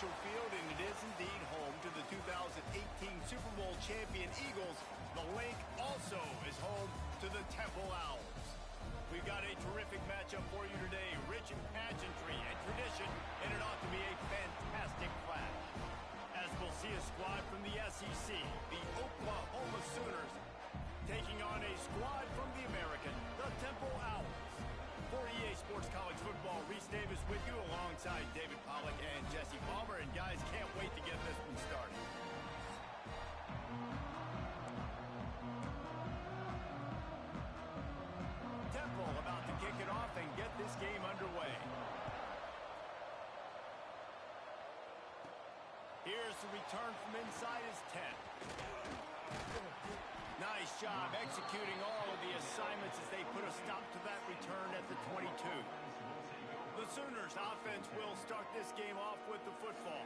neutral field, and it is indeed home to the 2018 Super Bowl champion Eagles. The Link also is home to the Temple Owls. We've got a terrific matchup for you today, rich in pageantry and tradition, and it ought to be a fantastic clash. As we'll see a squad from the SEC, the Oklahoma Sooners, taking on a squad from the American, the Temple Owls. For EA Sports College Football, Reese Davis with you alongside David Pollack and Jesse Palmer. And guys, can't wait to get this one started. Temple about to kick it off and get this game underway. Here's the return from inside his 10. Nice job executing all of the assignments as they put a stop to that return at the 22. The Sooners offense will start this game off with the football.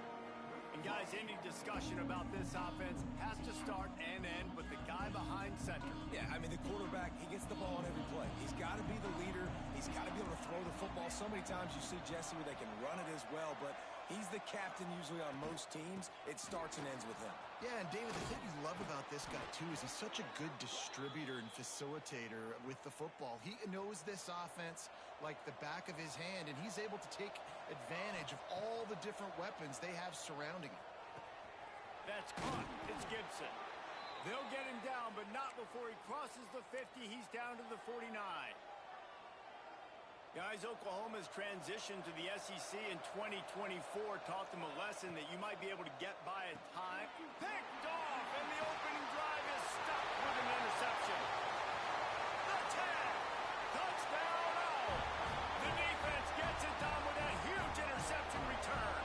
And guys, any discussion about this offense has to start and end with the guy behind center. Yeah, I mean, the quarterback, he gets the ball on every play. He's got to be the leader. He's got to be able to throw the football. So many times you see Jesse where they can run it as well, but he's the captain usually on most teams. It starts and ends with him. Yeah, and David, the thing you love about this guy, too, is he's such a good distributor and facilitator with the football. He knows this offense like the back of his hand, and he's able to take advantage of all the different weapons they have surrounding him. That's caught. It's Gibson. They'll get him down, but not before he crosses the 50. He's down to the 49. Guys, Oklahoma's transition to the SEC in 2024 taught them a lesson that you might be able to get by at time. Picked off, and the opening drive is stopped with an interception. The 10. Touchdown, Owl. The defense gets it done with that huge interception return.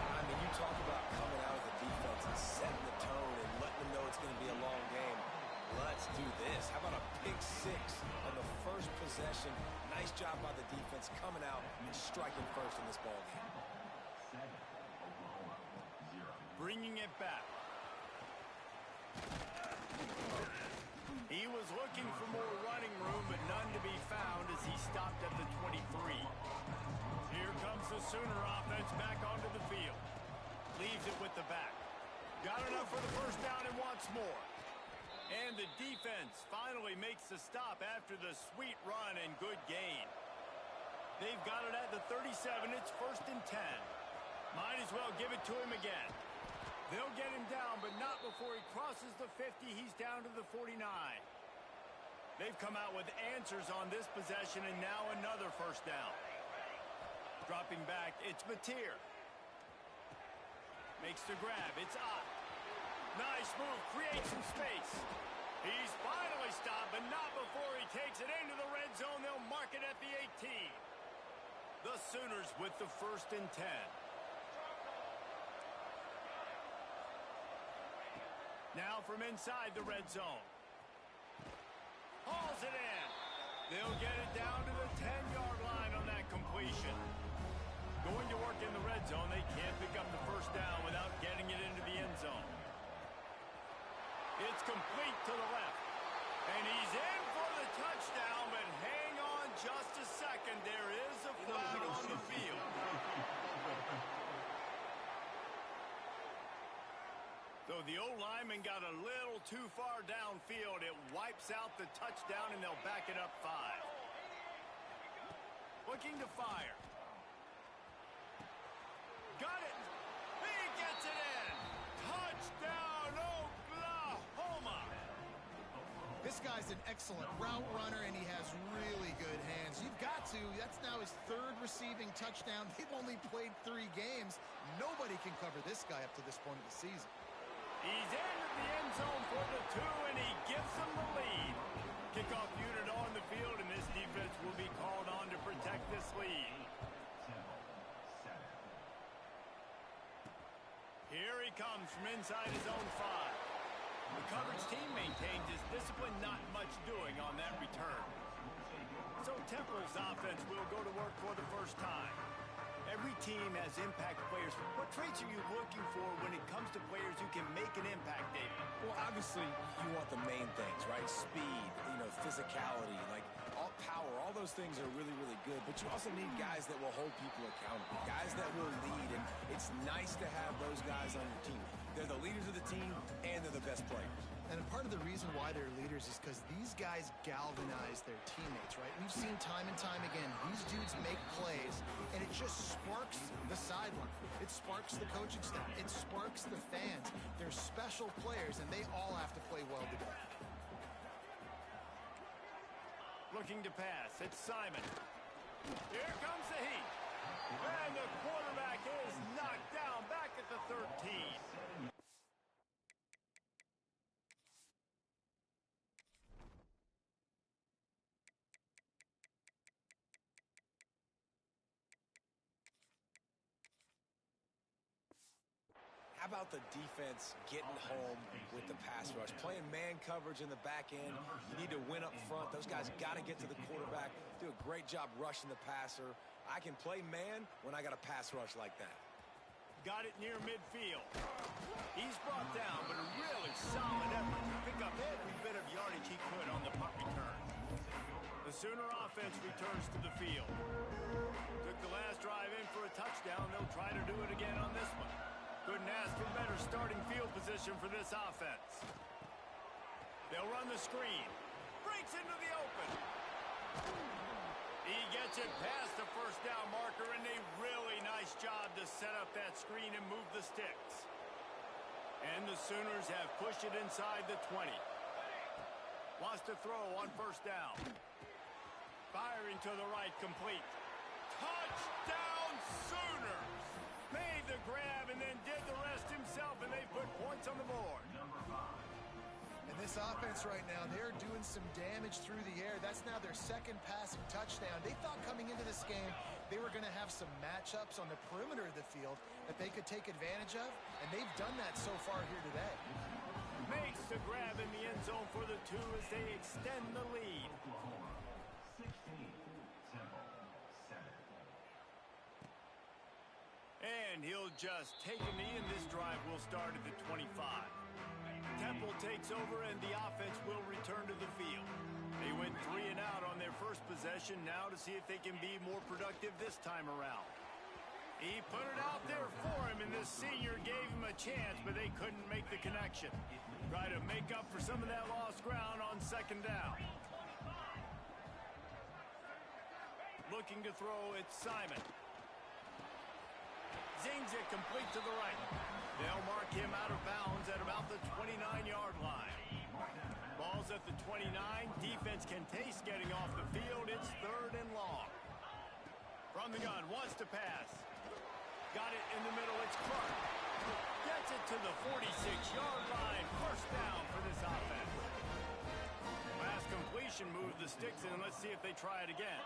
I mean, you talk about coming out of the defense and setting the tone and letting them know it's going to be a long game. Let's do this. How about a pick six on the first possession? Nice job by the defense coming out and striking first in this ball game. Bringing it back. He was looking for more running room, but none to be found as he stopped at the 23. Here comes the Sooner offense back onto the field. Leaves it with the back. Got enough for the first down and wants more. And the defense finally makes the stop after the sweet run and good gain. They've got it at the 37. It's 1st and 10. Might as well give it to him again. They'll get him down, but not before he crosses the 50. He's down to the 49. They've come out with answers on this possession, and now another first down. Dropping back, it's Mateer. Makes the grab. It's Ott. Nice move, creates some space. He's finally stopped, but not before he takes it into the red zone. They'll mark it at the 18. The Sooners with the 1st and 10. Now from inside the red zone. Hauls it in. They'll get it down to the 10-yard line on that completion. Going to work in the red zone. They can't pick up the first down without getting it into the end zone. It's complete to the left. And he's in for the touchdown, but hang on just a second. There is a flag on the field. So the O-lineman got a little too far downfield. It wipes out the touchdown, and they'll back it up 5. Looking to fire. Got it. He gets it in. Touchdown, Oklahoma. This guy's an excellent route runner, and he has really good hands. You've got to. That's now his 3rd receiving touchdown. They've only played 3 games. Nobody can cover this guy up to this point of the season. He's into the end zone for the 2, and he gives them the lead. Kickoff unit on the field, and this defense will be called on to protect this lead. Here he comes from inside his own 5. The coverage team maintains his discipline, not much doing on that return. So Temple's offense will go to work for the first time. Every team has impact players. What traits are you looking for when it comes to players who can make an impact, David? Well, obviously, you want the main things, right? Speed, physicality, like all power, all those things are really, really good, but you also need guys that will hold people accountable, guys that will lead, and it's nice to have those guys on your team. They're the leaders of the team, and they're the best players. And part of the reason why they're leaders is because these guys galvanize their teammates, right? We've seen time and time again, these dudes make plays, and it just sparks the sideline. It sparks the coaching staff. It sparks the fans. They're special players, and they all have to play well together. Looking to pass. It's Simon. Here comes the heat. And the quarterback is knocked down back at the 13. How about the defense getting home with the pass rush? Playing man coverage in the back end. You need to win up front. Those guys got to get to the quarterback. Do a great job rushing the passer. I can play man when I got a pass rush like that. Got it near midfield. He's brought down, but a really solid effort to pick up every bit of yardage he could on the punt return. The Sooner offense returns to the field. Took the last drive in for a touchdown. They'll try to do it again on this one. Couldn't ask for better starting field position for this offense. They'll run the screen. Breaks into the open. He gets it past the first down marker, and a really nice job to set up that screen and move the sticks. And the Sooners have pushed it inside the 20. Wants to throw on first down. Firing to the right, complete. Touchdown Sooners! Made the grab and then did the rest himself, and they put points on the board. And this offense right now, they're doing some damage through the air. That's now their second passing touchdown. They thought coming into this game they were going to have some matchups on the perimeter of the field that they could take advantage of, and they've done that so far here today. Makes the grab in the end zone for the 2 as they extend the lead. And he'll just take a knee, and this drive will start at the 25. Temple takes over, and the offense will return to the field. They went 3 and out on their first possession, now to see if they can be more productive this time around. He put it out there for him, and this senior gave him a chance, but they couldn't make the connection. Try to make up for some of that lost ground on second down. Looking to throw, it's Simon. Zings it complete to the right. They'll mark him out of bounds at about the 29-yard line. Ball's at the 29. Defense can taste getting off the field. It's 3rd and long. From the gun, wants to pass. Got it in the middle. It's Clark. Gets it to the 46-yard line. First down for this offense. Last completion moved the sticks in. Let's see if they try it again.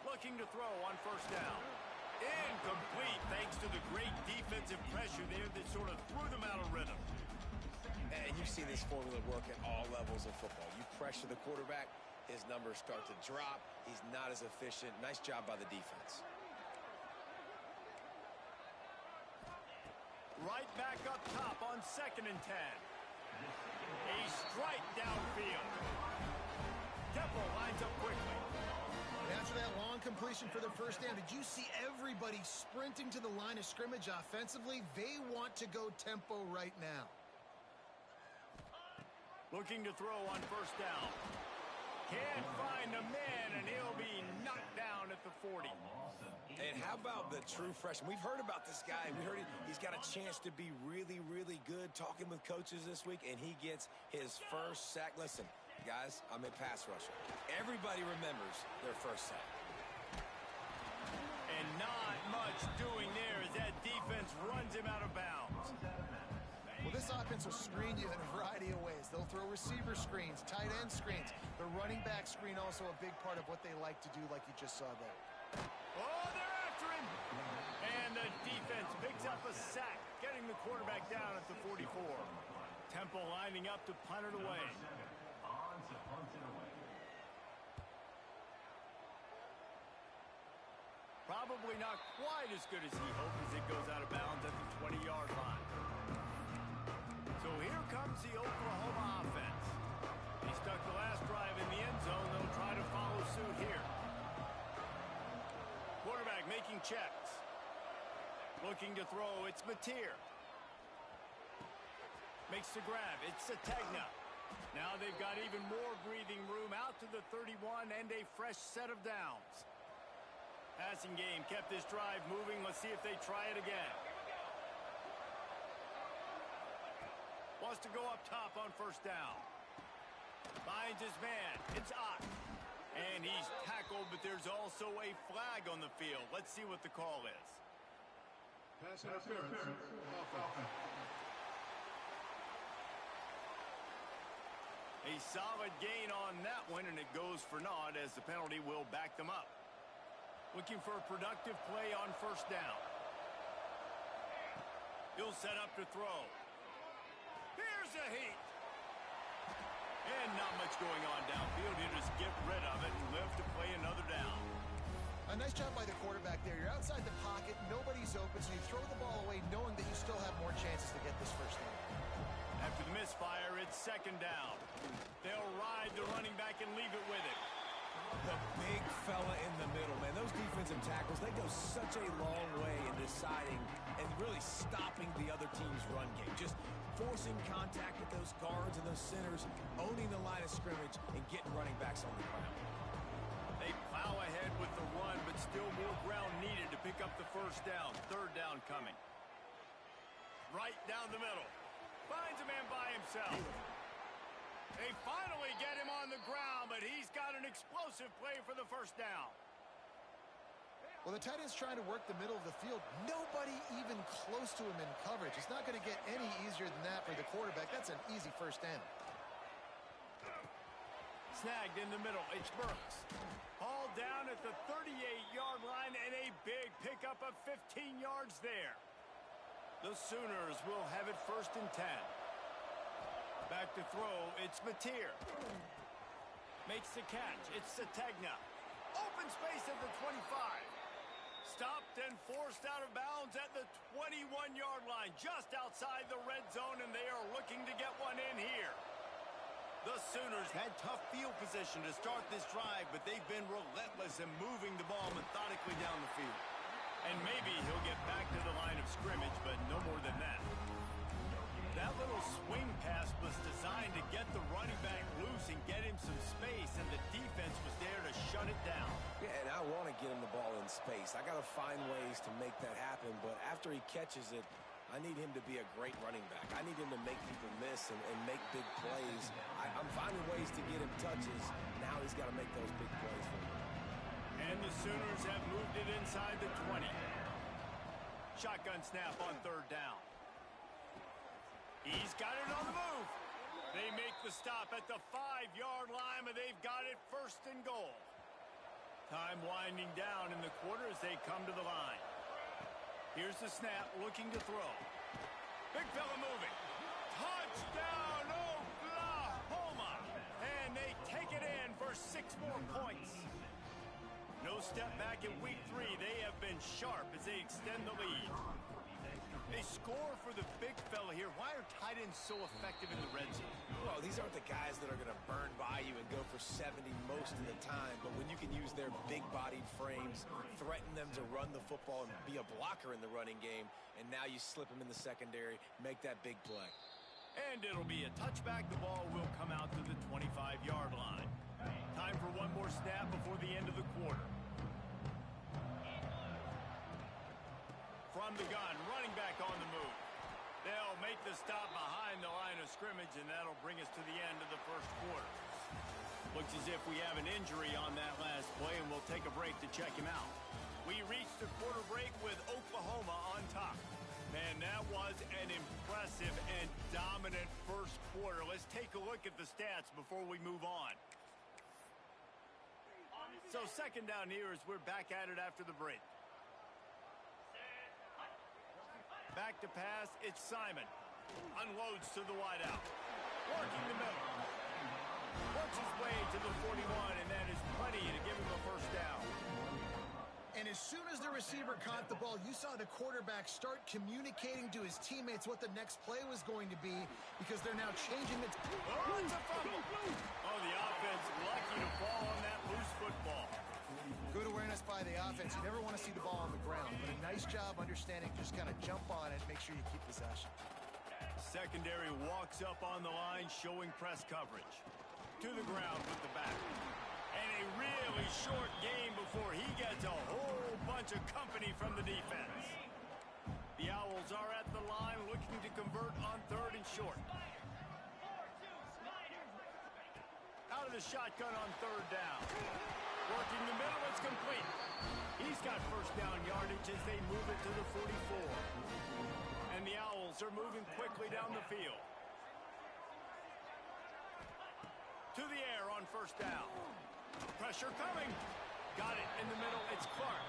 Looking to throw on first down. Incomplete thanks to the great defensive pressure there that sort of threw them out of rhythm. And you've seen this formula work at all levels of football. You pressure the quarterback, his numbers start to drop. He's not as efficient. Nice job by the defense. Right back up top on 2nd and 10. A strike downfield. Temple lines up quickly. After that long completion for the first down, did you see everybody sprinting to the line of scrimmage offensively? They want to go tempo right now. Looking to throw on first down. Can't find a man, and he'll be knocked down at the 40. And how about the true freshman? We've heard about this guy. We heard he's got a chance to be really, really good. Talking with coaches this week, and he gets his first sack. Listen, guys, I'm a pass rusher. Everybody remembers their first sack. And not much doing there as that defense runs him out of bounds. Well, this offense will screen you in a variety of ways. They'll throw receiver screens, tight end screens. The running back screen also a big part of what they like to do, like you just saw there. Oh, they're after him. And the defense picks up a sack, getting the quarterback down at the 44. Temple lining up to punt it away. Probably not quite as good as he hoped as it goes out of bounds at the 20-yard line. checks. Looking to throw, it's Mateer. Makes the grab, it's Sategna. Now they've got even more breathing room out to the 31 and a fresh set of downs. Passing game kept this drive moving. Let's see if they try it again. Wants to go up top on first down. Finds his man. It's Ott. And he's tackled, but there's also a flag on the field. Let's see what the call is. Pass interference. Offense. A solid gain on that one, and it goes for naught as the penalty will back them up. Looking for a productive play on first down. He'll set up to throw. Here's a heat. And not much going on downfield. He'll just get rid of it and live to play another down. A nice job by the quarterback there. You're outside the pocket, nobody's open, so you throw the ball away knowing that you still have more chances to get this first down. After the misfire, it's second down. They'll ride the running back and leave it with it. The big fella in the middle, man. Those defensive tackles, they go such a long way in deciding and really stopping the other team's run game. Just forcing contact with those guards and those centers, owning the line of scrimmage, and getting running backs on the ground. They plow ahead with the run, but still more ground needed to pick up the first down. Third down coming. Right down the middle. Finds a man by himself. They finally get him on the ground, but he's got an explosive play for the first down. Well, the tight end's trying to work the middle of the field. Nobody even close to him in coverage. It's not going to get any easier than that for the quarterback. That's an easy first down. Snagged in the middle. It's Burks. Hauled down at the 38-yard line, and a big pickup of 15 yards there. The Sooners will have it first and 10. Back to throw, it's Mateer. Makes the catch, it's Sategna. Open space at the 25. Stopped and forced out of bounds at the 21-yard line, just outside the red zone, and they are looking to get one in here. The Sooners had tough field position to start this drive, but they've been relentless in moving the ball methodically down the field. And maybe he'll get back to the line of scrimmage, but no more than that. That little swing pass was designed to get the running back loose and get him some space, and the defense was there to shut it down. Yeah, and I want to get him the ball in space. I got to find ways to make that happen, but after he catches it, I need him to be a great running back. I need him to make people miss and make big plays. I'm finding ways to get him touches. Now he's got to make those big plays for me. And the Sooners have moved it inside the 20. Shotgun snap on third down. He's got it on the move. They make the stop at the 5-yard line, but they've got it first and goal. Time winding down in the quarter as they come to the line. Here's the snap, looking to throw. Big fella moving. Touchdown, Oklahoma! And they take it in for 6 more points. No step back in week 3. They have been sharp as they extend the lead. They score for the big fella here. Why are tight ends so effective in the red zone? Well, these aren't the guys that are going to burn by you and go for 70 most of the time, but when you can use their big-bodied frames, threaten them to run the football and be a blocker in the running game, and now you slip them in the secondary, make that big play. And it'll be a touchback. The ball will come out to the 25-yard line. Time for one more snap before the end of the quarter. From the gun, running back on the move. They'll make the stop behind the line of scrimmage, and that'll bring us to the end of the first quarter. Looks as if we have an injury on that last play, and we'll take a break to check him out. We reached the quarter break with Oklahoma on top. Man, that was an impressive and dominant first quarter. Let's take a look at the stats before we move on. So second down here as we're back at it after the break. Back to pass, it's Simon. Unloads to the wideout. Working the middle. Works his way to the 41, and that is plenty to give him a first down. And as soon as the receiver caught the ball, you saw the quarterback start communicating to his teammates what the next play was going to be, because they're now changing the... Oh, it's a fumble. Oh, the offense lucky to fall on that loose football. Good awareness by the offense. You never want to see the ball on the ground, but a nice job understanding just kind of jump on it and make sure you keep possession. Secondary walks up on the line, showing press coverage. To the ground with the back. And a really short game before he gets a whole bunch of company from the defense. The Owls are at the line looking to convert on 3rd and short. Out of the shotgun on 3rd down. Working the middle, it's complete. He's got first down yardage as they move it to the 44. And the Owls are moving quickly down the field. To the air on 1st down. Pressure coming. Got it in the middle. It's Clark.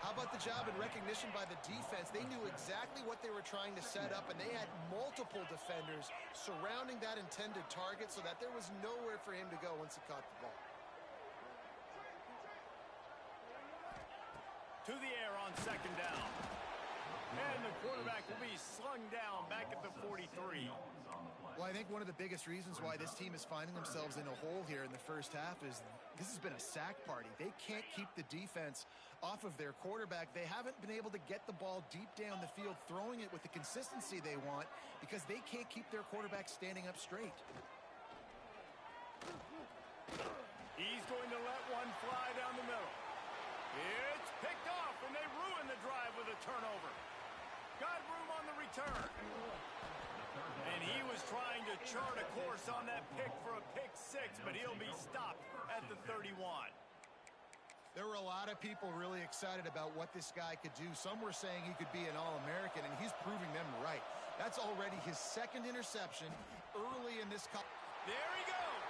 How about the job and recognition by the defense? They knew exactly what they were trying to set up, and they had multiple defenders surrounding that intended target so that there was nowhere for him to go once he caught the ball. To the air on 2nd down. And the quarterback will be slung down back at the 43. Well, I think one of the biggest reasons why this team is finding themselves in a hole here in the first half is this has been a sack party. They can't keep the defense off of their quarterback. They haven't been able to get the ball deep down the field, throwing it with the consistency they want because they can't keep their quarterback standing up straight. He's going to let one fly down the middle. It's picked off, and they ruin the drive with a turnover. Got room on the return. And he was trying to chart a course on that pick for a pick 6, but he'll be stopped at the 31. There were a lot of people really excited about what this guy could do. Some were saying he could be an All-American, and he's proving them right. That's already his 2nd interception early in this. There he goes.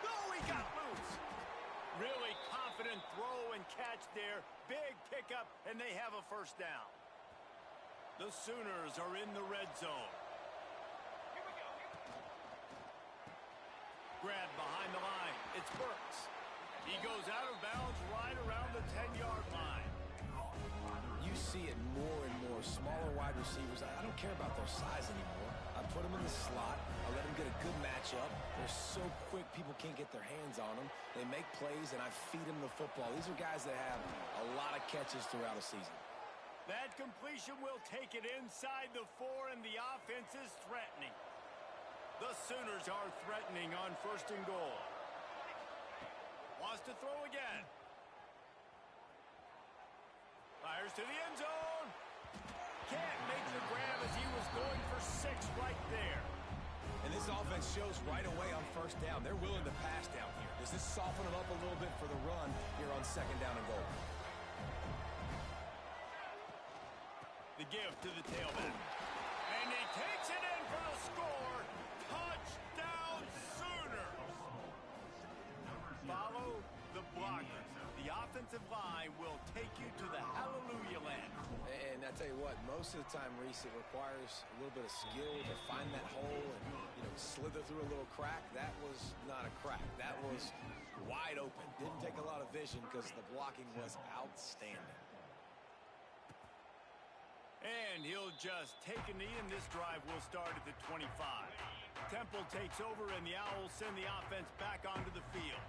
Oh, he got loose. Really confident throw and catch there. Big pickup, and they have a first down. The Sooners are in the red zone. Grab behind the line. It's Burks. He goes out of bounds right around the 10-yard line. You see it more and more. Smaller wide receivers, I don't care about their size anymore. I put them in the slot. I let them get a good matchup. They're so quick, people can't get their hands on them. They make plays, and I feed them the football. These are guys that have a lot of catches throughout a season. That completion will take it inside the 4, and the offense is threatening. The Sooners are threatening on 1st and goal. Wants to throw again. Fires to the end zone. Can't make the grab as he was going for 6 right there. And this offense shows right away on 1st down. They're willing to pass down here. Does this soften them up a little bit for the run here on 2nd down and goal? The give to the tailback. And he takes it in for the score. Touchdown Sooners. Follow the blockers. The offensive line will take you to the hallelujah land. And I tell you what, most of the time, Reese, it requires a little bit of skill to find that hole and, slither through a little crack. That was not a crack. That was wide open. Didn't take a lot of vision because the blocking was outstanding. And he'll just take a knee, and this drive will start at the 25. Temple takes over, and the Owls send the offense back onto the field.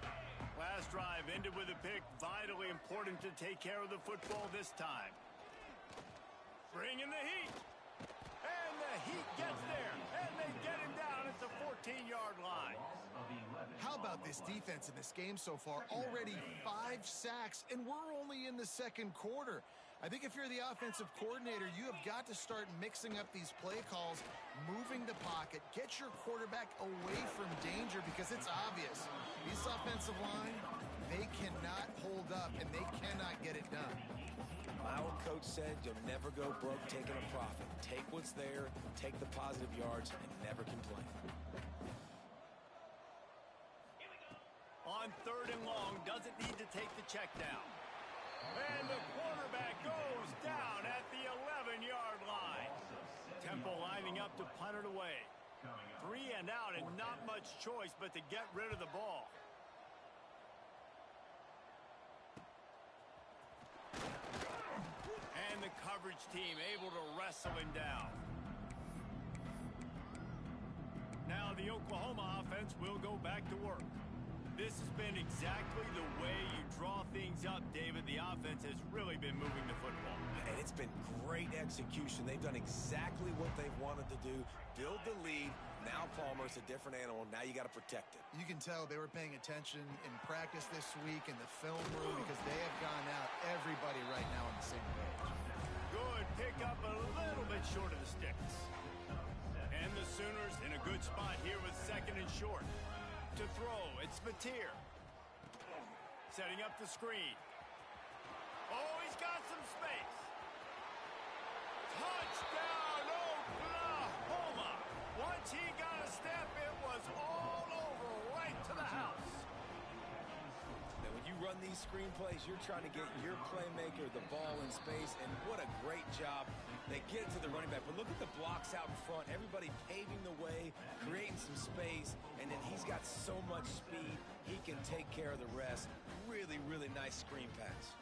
Last drive ended with a pick. Vitally important to take care of the football this time. Bring in the heat. And the heat gets there. And they get him down at the 14-yard line. How about this defense in this game so far? Already 5 sacks, and we're only in the 2nd quarter. I think if you're the offensive coordinator, you have got to start mixing up these play calls, moving the pocket, get your quarterback away from danger because it's obvious. This offensive line, they cannot hold up, and they cannot get it done. My old coach said you'll never go broke taking a profit. Take what's there, take the positive yards, and never complain. On 3rd and long, doesn't need to take the check down. And the quarterback goes down at the 11-yard line. Temple lining up to punt it away. 3 and out, and not much choice but to get rid of the ball. And the coverage team able to wrestle him down. Now the Oklahoma offense will go back to work. This has been exactly the way you draw things up, David. The offense has really been moving the football. And it's been great execution. They've done exactly what they've wanted to do. Build the lead. Now Palmer's a different animal. Now you got to protect it. You can tell they were paying attention in practice this week in the film room because they have gone out everybody right now on the same page. Good pick up a little bit short of the sticks. And the Sooners in a good spot here with second and short. To throw, it's Mateer. Setting up the screen. Oh, he's got some space. Touchdown, Oklahoma. Once he got a step, it was all over right to the house. Now, when you run these screenplays, you're trying to get your playmaker the ball in space, and what a great job. They get it to the running back, but look at the blocks out in front. Everybody paving the way, creating some space, and then he's got so much speed, he can take care of the rest. Really, really nice screen pass.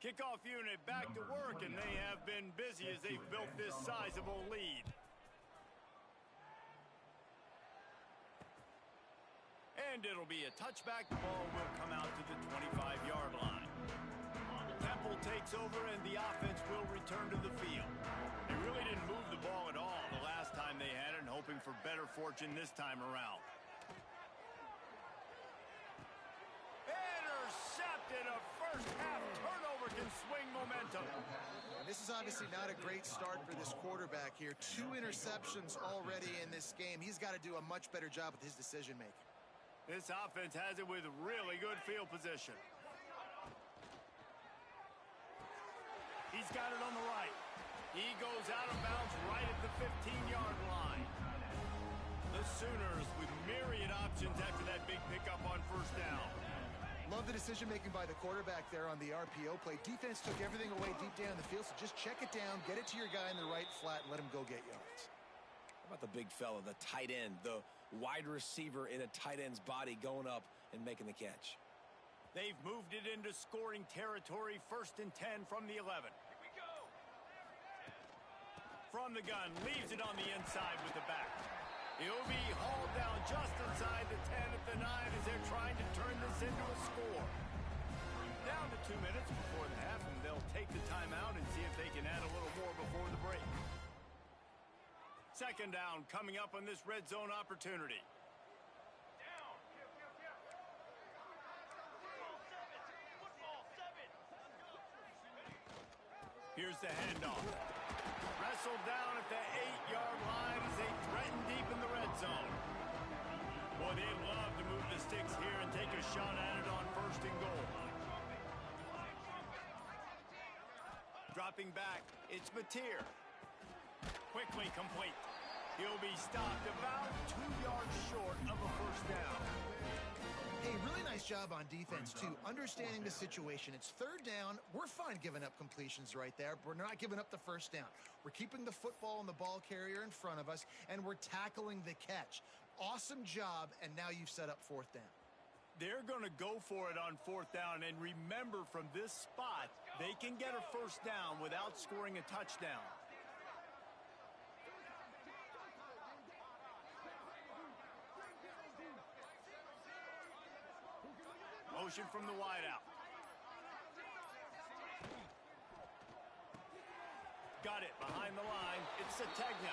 Kickoff unit back to work, and they have been busy as they've built this sizable lead. And it'll be a touchback. The ball will come out to the 25-yard line. Temple takes over, and the offense will return to the field. They really didn't move the ball at all the last time they had it, and hoping for better fortune this time around. Intercepted. A first-half turnover can swing momentum. And this is obviously not a great start for this quarterback here. 2 interceptions already in this game. He's got to do a much better job with his decision-making. This offense has it with really good field position. He's got it on the right. He goes out of bounds right at the 15-yard line. The Sooners with myriad options after that big pickup on first down. Love the decision-making by the quarterback there on the RPO play. Defense took everything away deep down the field, so just check it down, get it to your guy in the right flat, and let him go get yards. How about the big fella, the tight end, the wide receiver in a tight end's body going up and making the catch? They've moved it into scoring territory, 1st and 10 from the 11. Here we go. From the gun, leaves it on the inside with the back. He'll be hauled down just inside the 10 at the 9 as they're trying to turn this into a score. Down to 2 minutes before the half, and they'll take the timeout and see if they can add a little more before the break. Second down coming up on this red zone opportunity. Here's the handoff. Wrestled down at the 8-yard line as they threaten deep in the red zone. Boy, they'd love to move the sticks here and take a shot at it on 1st and goal. Dropping back, it's Mateer. Quickly complete. He'll be stopped about 2 yards short of a first down. Hey, really nice job on defense, too. Understanding the situation. It's 3rd down. We're fine giving up completions right there. We're not giving up the first down. We're keeping the football and the ball carrier in front of us, and we're tackling the catch. Awesome job, and now you've set up 4th down. They're going to go for it on 4th down, and remember, from this spot, they can get a first down without scoring a touchdown. Motion from the wideout. Got it behind the line. It's Sategna.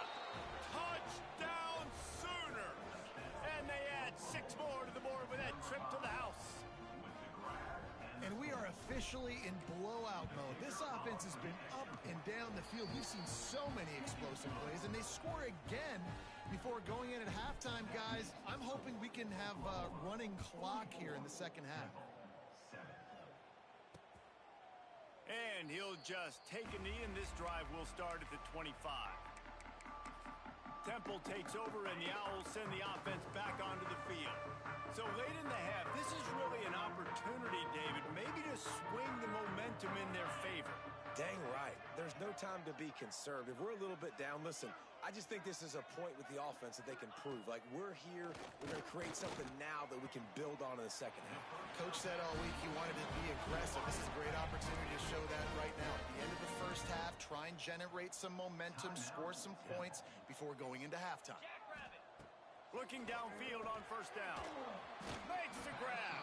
Touchdown Sooners! And they add 6 more to the board with that trip to the house. And we are officially in blowout mode. This offense has been up and down the field. We've seen so many explosive plays, and they score again before going in at halftime, guys. I'm hoping we can have a running clock here in the second half. And he'll just take a knee, and this drive will start at the 25. Temple takes over, and the Owls send the offense back onto the field. So late in the half, this is really an opportunity, David, maybe to swing the momentum in their favor. Dang right. There's no time to be conservative. We're a little bit down. Listen, I just think this is a point with the offense that they can prove. Like, we're here. We're going to create something now that we can build on in the second half. Coach said all week he wanted to be aggressive. This is a great opportunity to show that right now. At the end of the first half, try and generate some momentum, score some points before going into halftime. Looking downfield on first down. Makes the grab.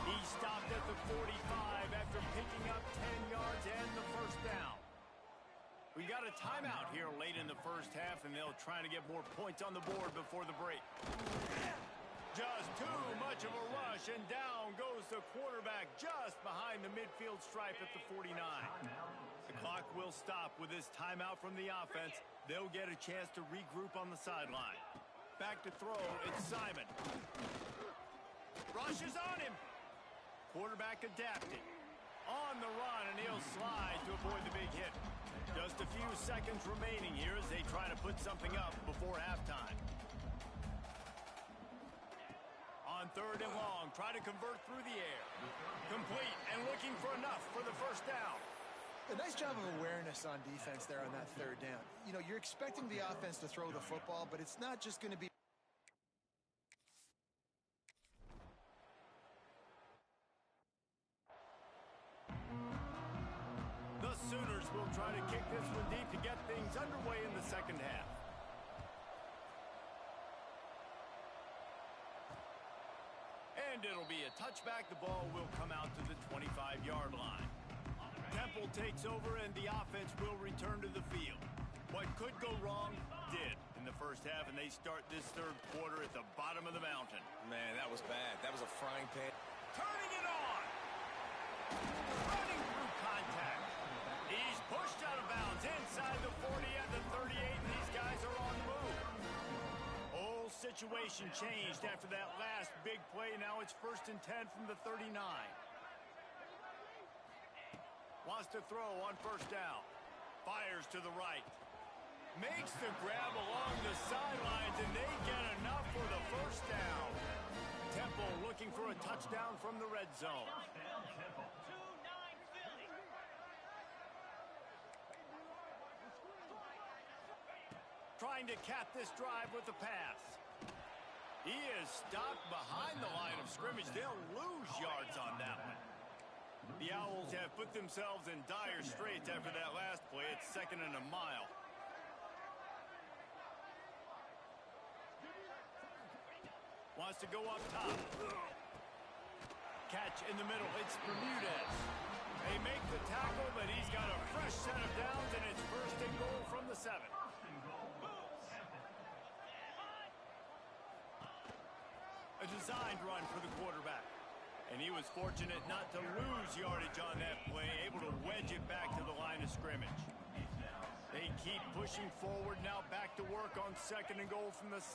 He stopped at the 45 after picking up 10 yards and the first down. We got a timeout here late in the first half, and they'll try to get more points on the board before the break. Just too much of a rush, and down goes the quarterback just behind the midfield stripe at the 49. The clock will stop with this timeout from the offense. They'll get a chance to regroup on the sideline. Back to throw, it's Simon. Rush is on him. Quarterback adapting. On the run, and he'll slide to avoid the big hit. Just a few seconds remaining here as they try to put something up before halftime. On third and long, try to convert through the air. Complete and looking for enough for the first down. A nice job of awareness on defense there on that third down. You know, you're expecting the offense to throw the football, but it's not just going to be... The Sooners will try to kick this one deep to get things underway in the second half. And it'll be a touchback. The ball will come out to the 25-yard line. Temple takes over, and the offense will return to the field. What could go wrong did in the first half, and they start this third quarter at the bottom of the mountain. Man, that was bad. That was a frying pan. Turning it on. Running through contact. He's pushed out of bounds inside the 40 at the 38, and these guys are on the move. Whole situation changed after that last big play. Now it's 1st and 10 from the 39. Wants to throw on first down. Fires to the right. Makes the grab along the sidelines, and they get enough for the first down. Temple looking for a touchdown from the red zone. Trying to cap this drive with a pass. He is stopped behind the line of scrimmage. They'll lose yards on that one. The Owls have put themselves in dire straits after that last play. It's 2nd and a mile. Wants to go up top. Catch in the middle. It's Bermudez. They make the tackle, but he's got a fresh set of downs, and it's 1st and goal from the 7. A designed run for the quarterback. And he was fortunate not to lose yardage on that play, able to wedge it back to the line of scrimmage. They keep pushing forward, now back to work on 2nd and goal from the 6.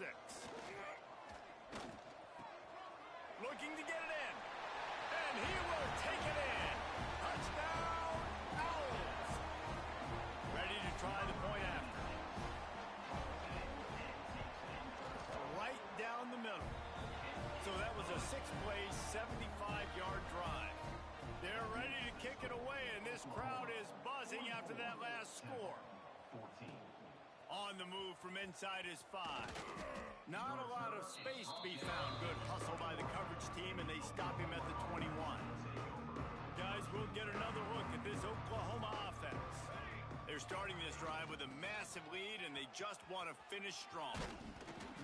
Looking to get it in. And he will take it in. Touchdown, Owls. Ready to try the point after. Right down the middle. So that was a 6-play, 75-yard drive. They're ready to kick it away, and this crowd is buzzing after that last score. On the move from inside his 5. Not a lot of space to be found. Good hustle by the coverage team, and they stop him at the 21. Guys, we'll get another look at this Oklahoma offense. They're starting this drive with a massive lead, and they just want to finish strong.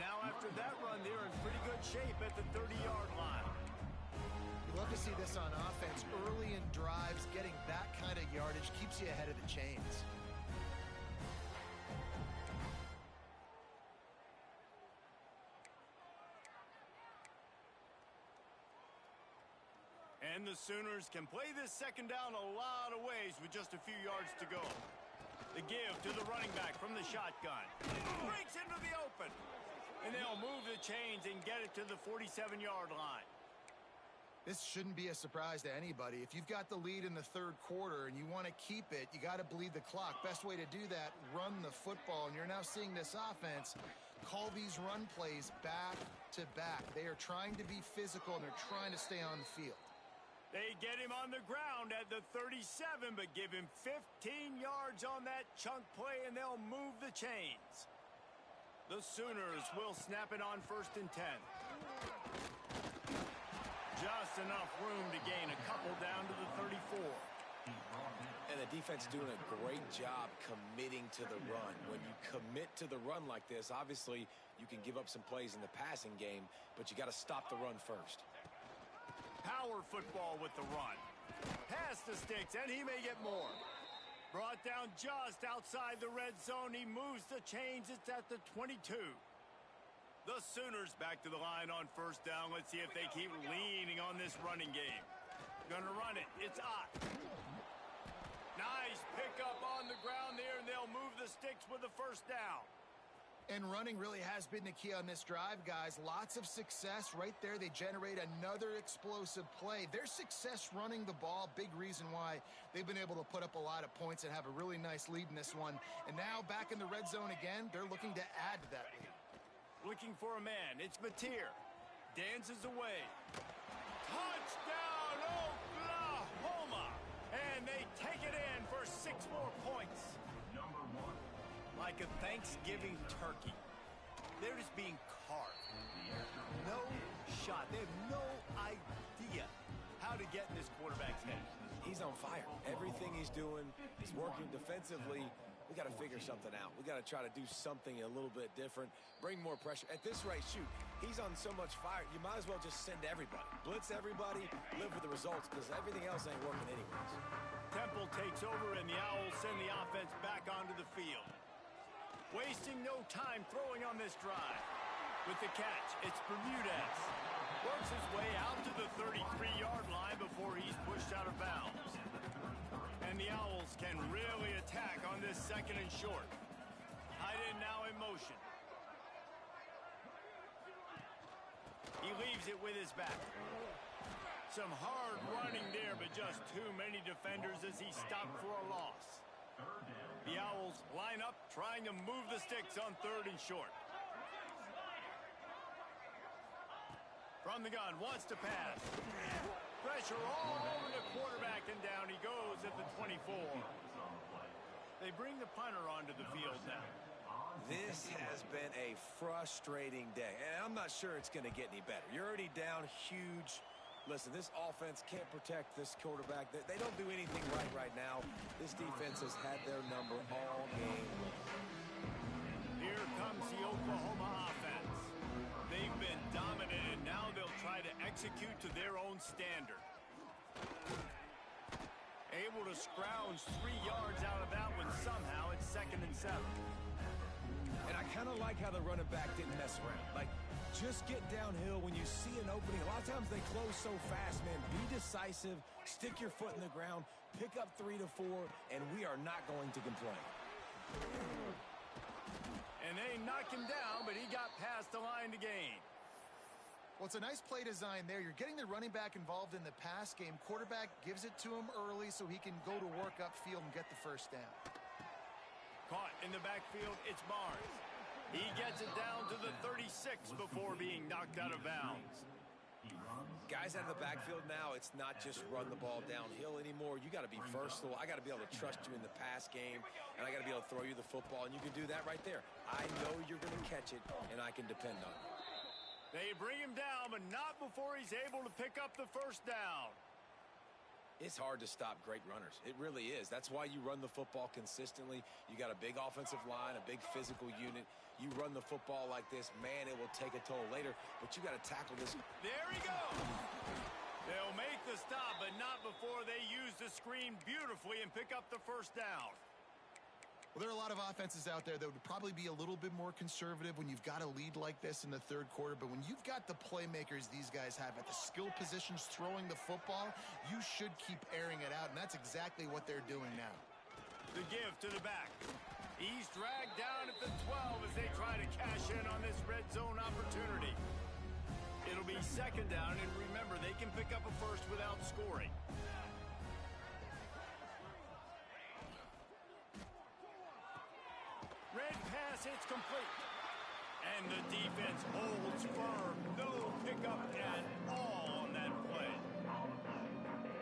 Now, after that run, they're in pretty good shape at the 30-yard line. You love to see this on offense. Early in drives, getting that kind of yardage keeps you ahead of the chains. And the Sooners can play this second down a lot of ways with just a few yards to go. The give to the running back from the shotgun. Breaks into the open. And they'll move the chains and get it to the 47-yard line. This shouldn't be a surprise to anybody. If you've got the lead in the third quarter and you want to keep it, you got to bleed the clock. Best way to do that, run the football. And you're now seeing this offense call these run plays back to back. They are trying to be physical, and they're trying to stay on the field. They get him on the ground. ground at the 37, but give him 15 yards on that chunk play, and they'll move the chains. The Sooners will snap it on 1st and 10. Just enough room to gain a couple down to the 34. And the defense doing a great job committing to the run. When you commit to the run like this, obviously you can give up some plays in the passing game, but you got to stop the run first. Power football with the run. Pass the sticks, and he may get more. Brought down just outside the red zone. He moves the chains. It's at the 22. The Sooners back to the line on 1st down. Let's see if they keep leaning on this running game. Gonna run it. It's Ott. Nice pickup on the ground there, and they'll move the sticks with the 1st down. And running really has been the key on this drive, guys. Lots of success right there. They generate another explosive play. Their success running the ball, big reason why they've been able to put up a lot of points and have a really nice lead in this one. And now back in the red zone again, they're looking to add to that lead. Looking for a man. It's Mateer. Dances away. Touchdown, Oklahoma! And they take it in for 6 more points. Like a Thanksgiving turkey. They're just being carved. No shot. They have no idea how to get in this quarterback's head. He's on fire. Everything he's doing is working defensively. We got to figure something out. We got to try to do something a little bit different. Bring more pressure. At this rate, shoot, he's on so much fire, you might as well just send everybody. Blitz everybody, live with the results, because everything else ain't working anyways. Temple takes over, and the Owls send the offense back onto the field. Wasting no time throwing on this drive. With the catch, it's Bermudez. Works his way out to the 33-yard line before he's pushed out of bounds. And the Owls can really attack on this 2nd and short. Tight end now in motion. He leaves it with his back. Some hard running there, but just too many defenders as he stopped for a loss. The Owls line up, trying to move the sticks on 3rd and short. From the gun, wants to pass. Pressure all over the quarterback, and down he goes at the 24. They bring the punter onto the field now. This has been a frustrating day, and I'm not sure it's going to get any better. You're already down huge. Listen, this offense can't protect this quarterback. They don't do anything right now. This defense has had their number all game. Here comes the Oklahoma offense. They've been dominated. Now they'll try to execute to their own standard. Able to scrounge 3 yards out of that one somehow. It's 2nd and 7. And I kind of like how the running back didn't mess around. Like, just get downhill when you see an opening. A lot of times they close so fast, man. Be decisive, stick your foot in the ground, pick up 3 to 4, and we are not going to complain. And they knock him down, but he got past the line to gain. Well, it's a nice play design there. You're getting the running back involved in the pass game. Quarterback gives it to him early so he can go to work upfield and get the 1st down. Caught in the backfield, it's Barnes. He gets it down to the 36 before being knocked out of bounds. Guys out of the backfield now, it's not just run the ball downhill anymore. You got to be versatile. I got to be able to trust you in the pass game, and I got to be able to throw you the football, and you can do that right there. I know you're going to catch it, and I can depend on it. They bring him down, but not before he's able to pick up the 1st down. It's hard to stop great runners. It really is. That's why you run the football consistently. You got a big offensive line, a big physical unit. You run the football like this, man, it will take a toll later, but you got to tackle this. There he goes. They'll make the stop, but not before they use the screen beautifully and pick up the 1st down. Well, there are a lot of offenses out there that would probably be a little bit more conservative when you've got a lead like this in the 3rd quarter. But when you've got the playmakers these guys have at the skill positions throwing the football, you should keep airing it out. And that's exactly what they're doing now. The give to the back. He's dragged down at the 12 as they try to cash in on this red zone opportunity. It'll be 2nd down, and remember, they can pick up a 1st without scoring. Red pass, it's complete. And the defense holds firm. No pickup at all on that play.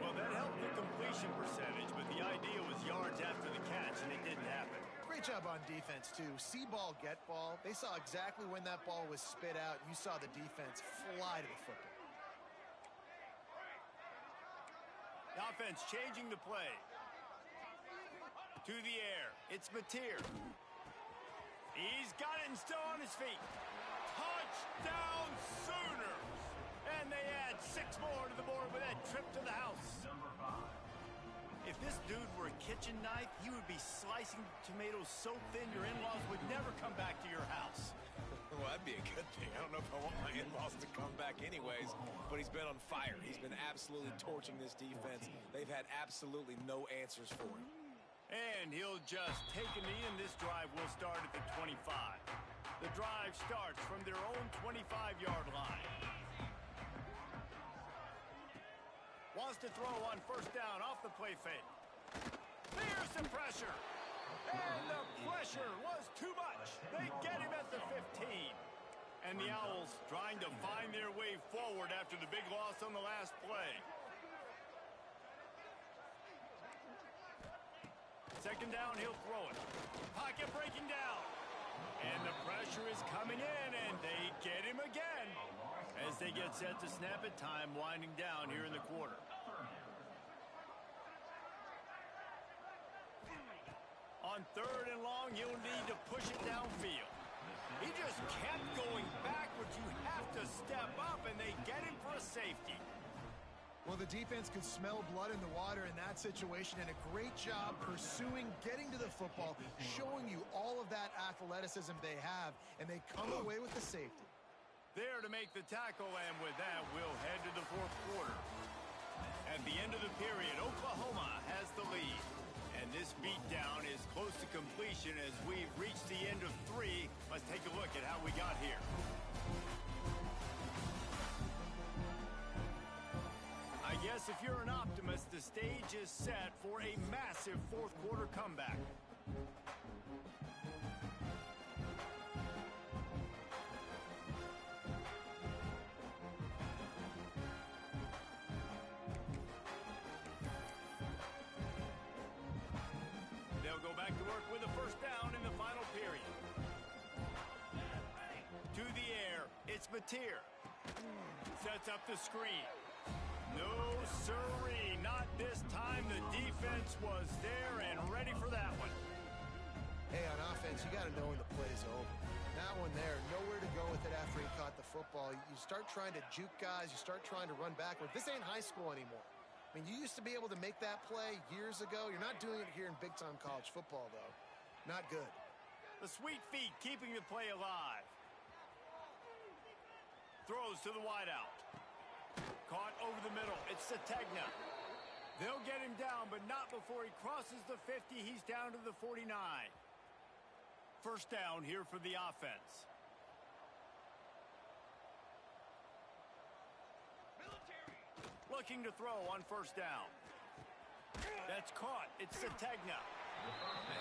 Well, That helped the completion percentage, but the idea was yards after the catch, and it didn't happen. Great job on defense, too. See ball, get ball. They saw exactly when that ball was spit out. You saw the defense fly to the football. The offense changing the play. To the air. It's Mateer. He's got it and still on his feet. Touchdown Sooners! And they add 6 more to the board with that trip to the house. If this dude were a kitchen knife, he would be slicing tomatoes so thin your in-laws would never come back to your house. Well, that'd be a good thing. I don't know if I want my in-laws to come back anyways, but he's been on fire. He's been absolutely torching this defense. They've had absolutely no answers for him. And he'll just take a knee, and this drive will start at the 25. The drive starts from their own 25-yard line. Wants to throw on first down off the play fake. There's some pressure. And the pressure was too much. They get him at the 15. And the Owls trying to find their way forward after the big loss on the last play. Second down, he'll throw it. Pocket breaking down. And the pressure is coming in, and they get him again. As they get set to snap it, time winding down here in the quarter. On third and long, you'll need to push it downfield. He just kept going backwards. You have to step up, and they get him for a safety. Well, the defense could smell blood in the water in that situation, and a great job pursuing, getting to the football, showing you all of that athleticism they have, and they come away with the safety. There to make the tackle, and with that, we'll head to the fourth quarter. At the end of the period, Oklahoma has the lead. And this beatdown is close to completion as we've reached the end of 3. Let's take a look at how we got here. I guess if you're an optimist, the stage is set for a massive fourth quarter comeback. They'll go back to work with a first down in the final period. To the air, it's Mateer. Sets up the screen. No siree, not this time. The defense was there and ready for that one. Hey, on offense, you got to know when the play's over. That one there, nowhere to go with it after he caught the football. You start trying to juke guys. You start trying to run backward. This ain't high school anymore. I mean, you used to be able to make that play years ago. You're not doing it here in big-time college football, though. Not good. The sweet feet keeping the play alive. Throws to the wideout. Caught over the middle. It's Sategna. They'll get him down, but not before he crosses the 50. He's down to the 49. First down here for the offense. Looking to throw on first down. That's caught. It's Sategna.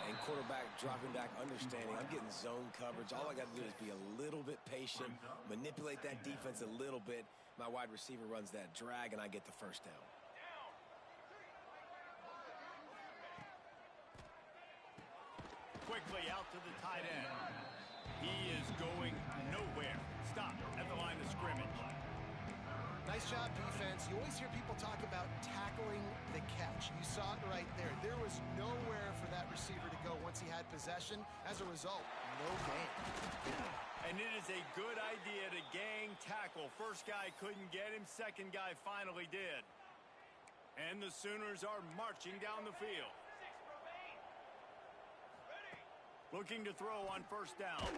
And quarterback dropping back, understanding. I'm getting zone coverage. All I got to do is be a little bit patient, manipulate that defense a little bit. My wide receiver runs that drag, and I get the first down. Quickly out to the tight end. He is going nowhere. Stop at the line of scrimmage. Nice job, defense. You always hear people talk about tackling the catch. You saw it right there. There was nowhere for that receiver to go once he had possession. As a result, no gain. And it is a good idea to gang tackle. First guy couldn't get him. Second guy finally did. And the Sooners are marching down the field. Looking to throw on first down.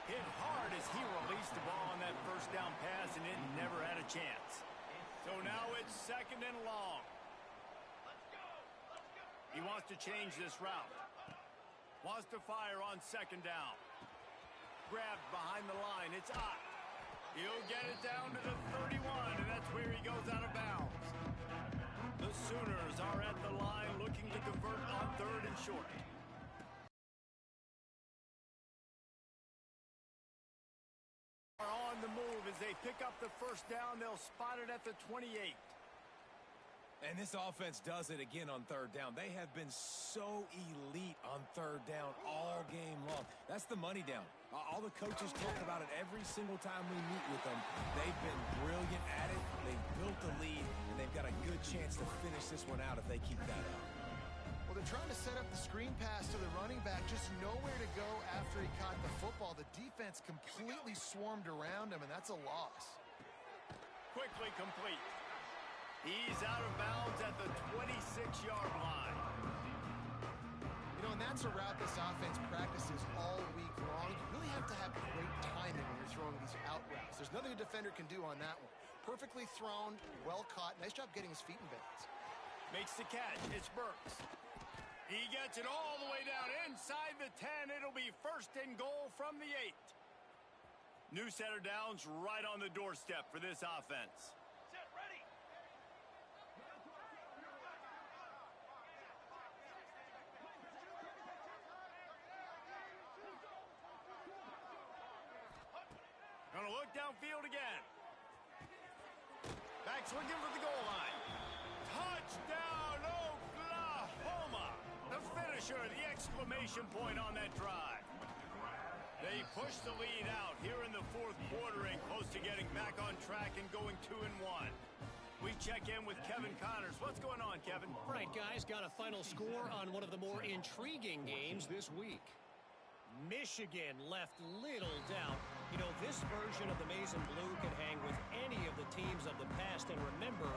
Hit hard as he released the ball on that first down pass, and it never had a chance. So now it's second and long. He wants to change this route. Wants to fire on second down. Grabbed behind the line. It's Ott. He'll get it down to the 31, and that's where he goes out of bounds. The Sooners are at the line looking to convert on third and short. On the move as they pick up the first down. They'll spot it at the 28. And this offense does it again on third down. They have been so elite on third down all game long. That's the money down. All the coaches talk about it every single time we meet with them. They've been brilliant at it. They've built the lead, and they've got a good chance to finish this one out if they keep that up. Well, they're trying to set up the screen pass to the running back, just nowhere to go after he caught the football. The defense completely swarmed around him, and that's a loss. Quickly complete. He's out of bounds at the 26-yard line. You know, and that's a route this offense practices all week long. You really have to have great timing when you're throwing these out routes. There's nothing a defender can do on that one. Perfectly thrown, well caught. Nice job getting his feet in bounds. Makes the catch. It's Burks. He gets it all the way down inside the 10. It'll be first and goal from the 8. New set of downs right on the doorstep for this offense. Set, ready. Gonna look downfield again. Back swinging for the goal line. Touchdown, Oklahoma! The finisher, the exclamation point on that drive. They push the lead out here in the fourth quarter and close to getting back on track and going 2-1. We check in with Kevin Connors. What's going on, Kevin? All right, guys, got a final score on one of the more intriguing games this week. Michigan left little doubt. You know, this version of the Maize and Blue can hang with any of the teams of the past. And remember,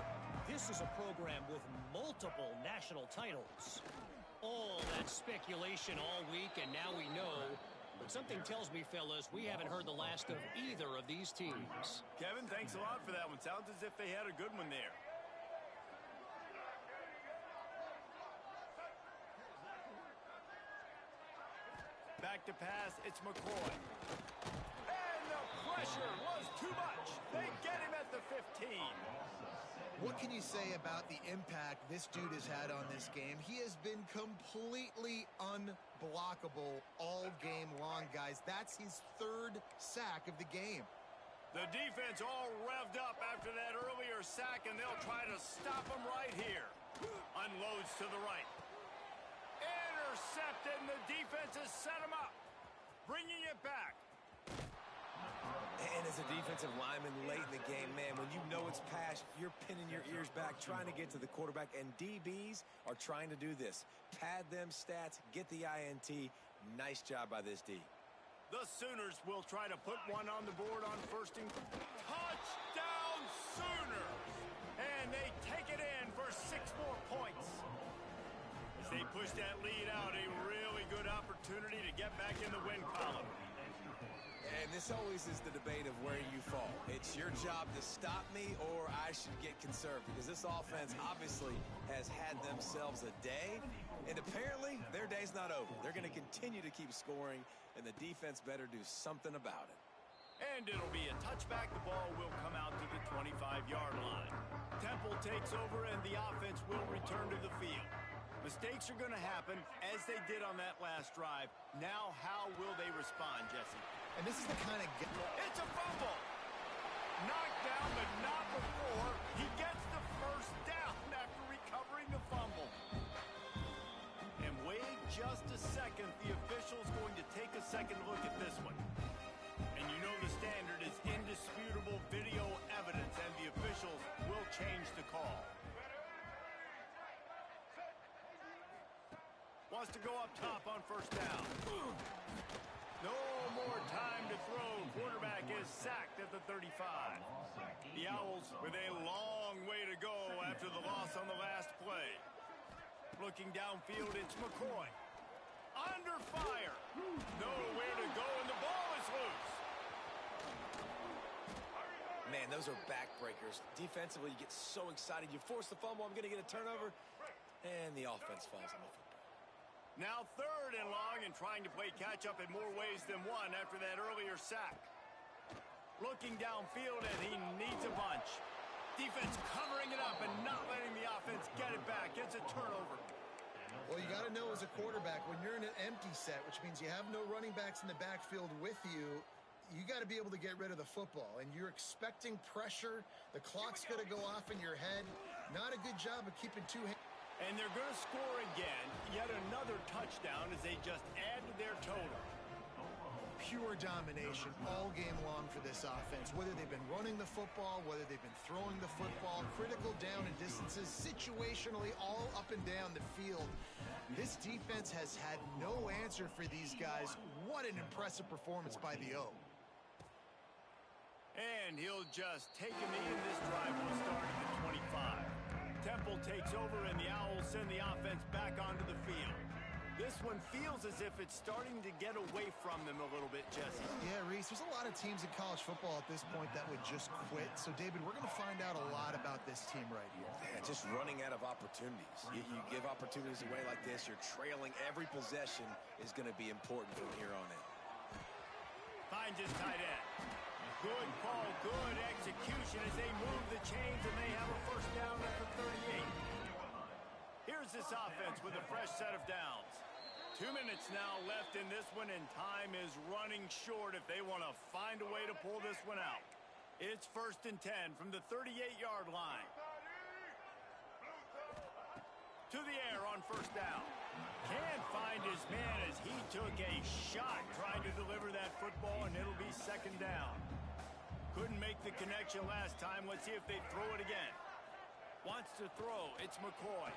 this is a program with multiple national titles. All that speculation all week, and now we know. But something tells me, fellas, we haven't heard the last of either of these teams. Kevin, thanks a lot for that one. Sounds as if they had a good one there. Back to pass, it's McCoy. And the pressure was too much. They get him at the 15. What can you say about the impact this dude has had on this game? He has been completely unblockable all game long, guys. That's his third sack of the game. The defense all revved up after that earlier sack, and they'll try to stop him right here. Unloads to the right. Intercepted, and the defense has set him up. Bringing it back. And as a defensive lineman late in the game, man, when you know it's pass, you're pinning your ears back, trying to get to the quarterback, and DBs are trying to do this. Pad them stats, get the INT. Nice job by this D. The Sooners will try to put one on the board on first and touchdown Sooners! And they take it in for 6 more points. As they push that lead out, a really good opportunity to get back in the win column. And this always is the debate of where you fall. It's your job to stop me or I should get conserved, because this offense obviously has had themselves a day, and apparently their day's not over. They're going to continue to keep scoring, and the defense better do something about it. And it'll be a touchback. The ball will come out to the 25-yard line. Temple takes over, and the offense will return to the field. Mistakes are going to happen, as they did on that last drive. Now, how will they respond, Jesse? And this is the kind of... It's a fumble! Knocked down, but not before. He gets the first down after recovering the fumble. And wait just a second. The official's going to take a second look at this one. And you know the standard is indisputable video evidence, and the officials will change the call. Wants to go up top on first down. No more time to throw. Quarterback is sacked at the 35. The Owls with a long way to go after the loss on the last play. Looking downfield, it's McCoy. Under fire. Nowhere to go, and the ball is loose. Man, those are backbreakers. Defensively, you get so excited. You force the fumble, I'm going to get a turnover, and the offense falls on the football. Now third and long, and trying to play catch-up in more ways than one after that earlier sack. Looking downfield, and he needs a bunch. Defense covering it up and not letting the offense get it back. Gets a turnover. Well, you got to know as a quarterback, when you're in an empty set, which means you have no running backs in the backfield with you, you got to be able to get rid of the football, and you're expecting pressure. The clock's going to go off in your head. Not a good job of keeping two hands. And they're going to score again, yet another touchdown as they just add to their total. Pure domination all game long for this offense. Whether they've been running the football, whether they've been throwing the football, critical down and distances, situationally all up and down the field. This defense has had no answer for these guys. What an impressive performance by the O. And he'll just take him in. This drive will start at the 25. Temple takes over, and the Owls send the offense back onto the field. This one feels as if it's starting to get away from them a little bit, Jesse. Yeah, Reese, there's a lot of teams in college football at this point that would just quit. So, David, we're going to find out a lot about this team right here. Yeah, just running out of opportunities. You give opportunities away like this, you're trailing. Every possession is going to be important from here on in. Finds his tight end. Good call, good execution as they move the chains, and they have a first down at the 38. Here's this offense with a fresh set of downs. 2 minutes now left in this one, and time is running short if they want to find a way to pull this one out. It's 1st and 10 from the 38-yard line. To the air on first down. Can't find his man as he took a shot trying to deliver that football, and it'll be 2nd down. Couldn't make the connection last time. Let's see if they throw it again. Wants to throw. It's McCoy.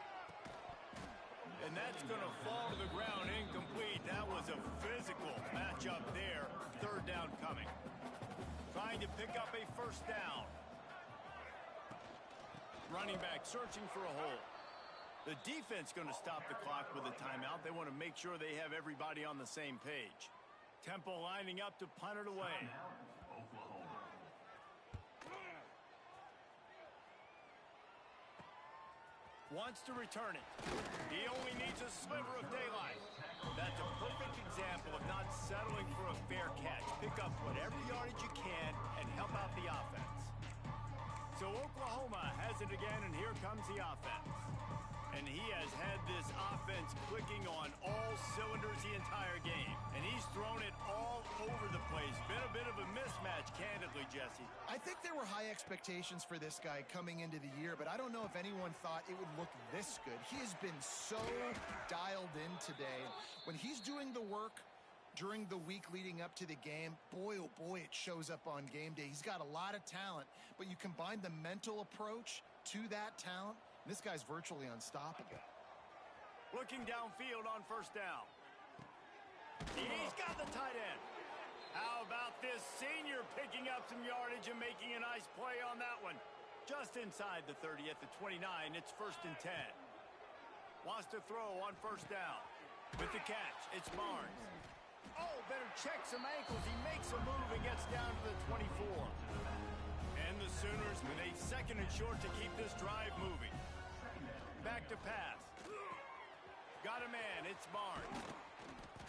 And that's going to fall to the ground incomplete. That was a physical matchup there. 3rd down coming. Trying to pick up a first down. Running back searching for a hole. The defense going to stop the clock with a timeout. They want to make sure they have everybody on the same page. Temple lining up to punt it away. Wants to return it. He only needs a sliver of daylight. That's a perfect example of not settling for a fair catch. Pick up whatever yardage you can and help out the offense. So Oklahoma has it again, and here comes the offense. And he has had this offense clicking on all cylinders the entire game. And he's thrown it all over the place. Been a bit of a mismatch, candidly, Jesse. I think there were high expectations for this guy coming into the year, but I don't know if anyone thought it would look this good. He has been so dialed in today. When he's doing the work during the week leading up to the game, boy, oh boy, it shows up on game day. He's got a lot of talent, but you combine the mental approach to that talent, this guy's virtually unstoppable. Looking downfield on first down. He's got the tight end. How about this senior picking up some yardage and making a nice play on that one? Just inside the 30 at the 29, it's 1st and 10. Wants to throw on first down. With the catch, it's Barnes. Oh, better check some ankles. He makes a move and gets down to the 24. And the Sooners with a 2nd and short to keep this drive moving. Back to pass. Got a man, it's Barnes.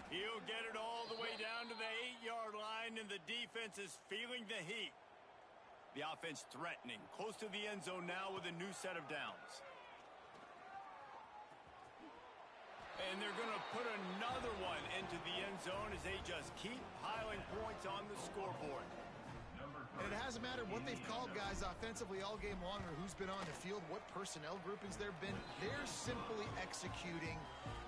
He'll get it all the way down to the 8-yard line, and the defense is feeling the heat. The offense threatening, close to the end zone now with a new set of downs. And they're going to put another one into the end zone as they just keep piling points on the scoreboard. And it hasn't mattered what they've called guys offensively all game long or who's been on the field, what personnel groupings there have been. They're simply executing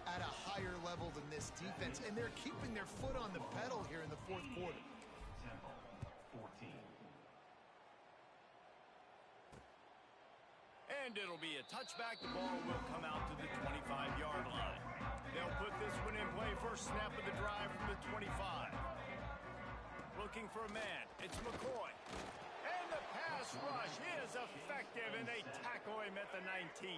at a higher level than this defense, and they're keeping their foot on the pedal here in the 4th quarter. And it'll be a touchback. The ball will come out to the 25-yard line. They'll put this one in play. First snap of the drive from the 25. Looking for a man. It's McCoy. And the pass rush is effective, and they tackle him at the 19.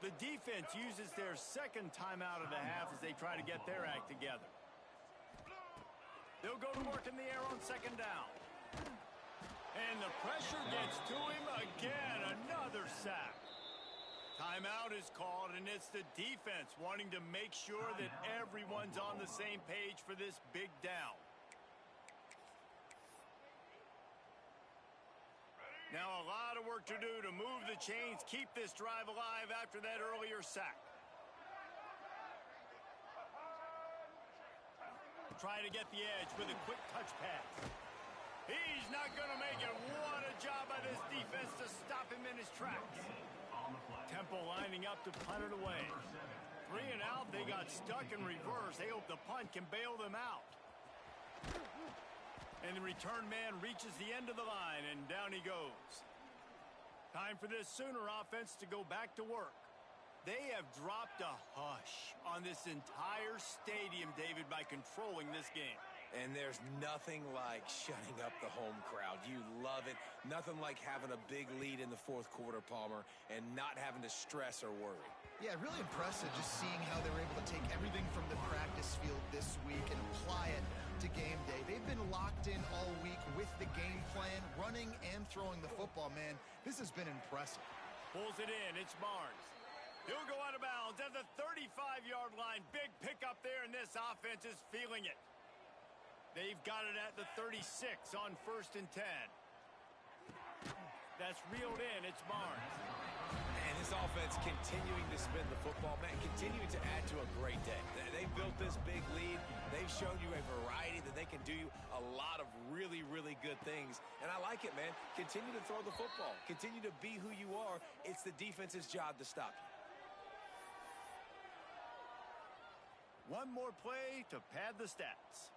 The defense uses their 2nd timeout of the half as they try to get their act together. They'll go to work in the air on 2nd down. And the pressure gets to him again. Another sack. Timeout is called, and it's the defense wanting to make sure that everyone's on the same page for this big down. Now a lot of work to do to move the chains, keep this drive alive after that earlier sack. try to get the edge with a quick touch pass. He's not going to make it. What a job by this defense to stop him in his tracks. Temple lining up to punt it away. 3 and out. They got stuck in reverse. They hope the punt can bail them out. And the return man reaches the end of the line, and down he goes. Time for this Sooner offense to go back to work. They have dropped a hush on this entire stadium, David, by controlling this game. And there's nothing like shutting up the home crowd. You love it. Nothing like having a big lead in the fourth quarter, Palmer, and not having to stress or worry. Yeah, really impressive just seeing how they were able to take everything from the practice field this week and apply it to game day. They've been locked in all week with the game plan, running and throwing the football, man. This has been impressive. Pulls it in. It's Barnes. He'll go out of bounds at the 35-yard line. Big pickup there, and this offense is feeling it. They've got it at the 36 on 1st and 10. That's reeled in. It's Barnes. And this offense continuing to spin the football, man, continuing to add to a great day. They've built this big lead. They've shown you a variety that they can do a lot of really, really good things. And I like it, man. Continue to throw the football. Continue to be who you are. It's the defense's job to stop you. One more play to pad the stats.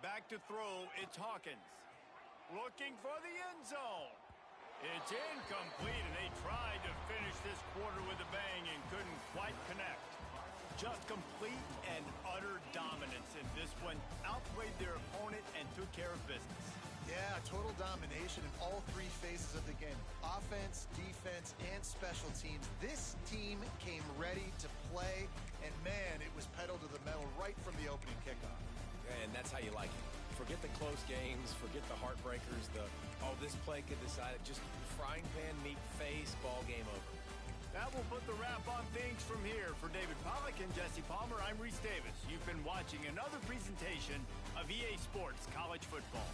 Back to throw, it's Hawkins. Looking for the end zone. It's incomplete, and they tried to finish this quarter with a bang and couldn't quite connect. Just complete and utter dominance in this one. Outplayed their opponent and took care of business. Yeah, total domination in all 3 phases of the game. Offense, defense, and special teams. This team came ready to play, and man, it was pedal to the metal right from the opening kickoff. And that's how you like it. Forget the close games, forget the heartbreakers, this play could decide it. Just frying pan meat face, ball game over. That will put the wrap on things from here. For David Pollack and Jesse Palmer, I'm Reese Davis. You've been watching another presentation of EA Sports College Football.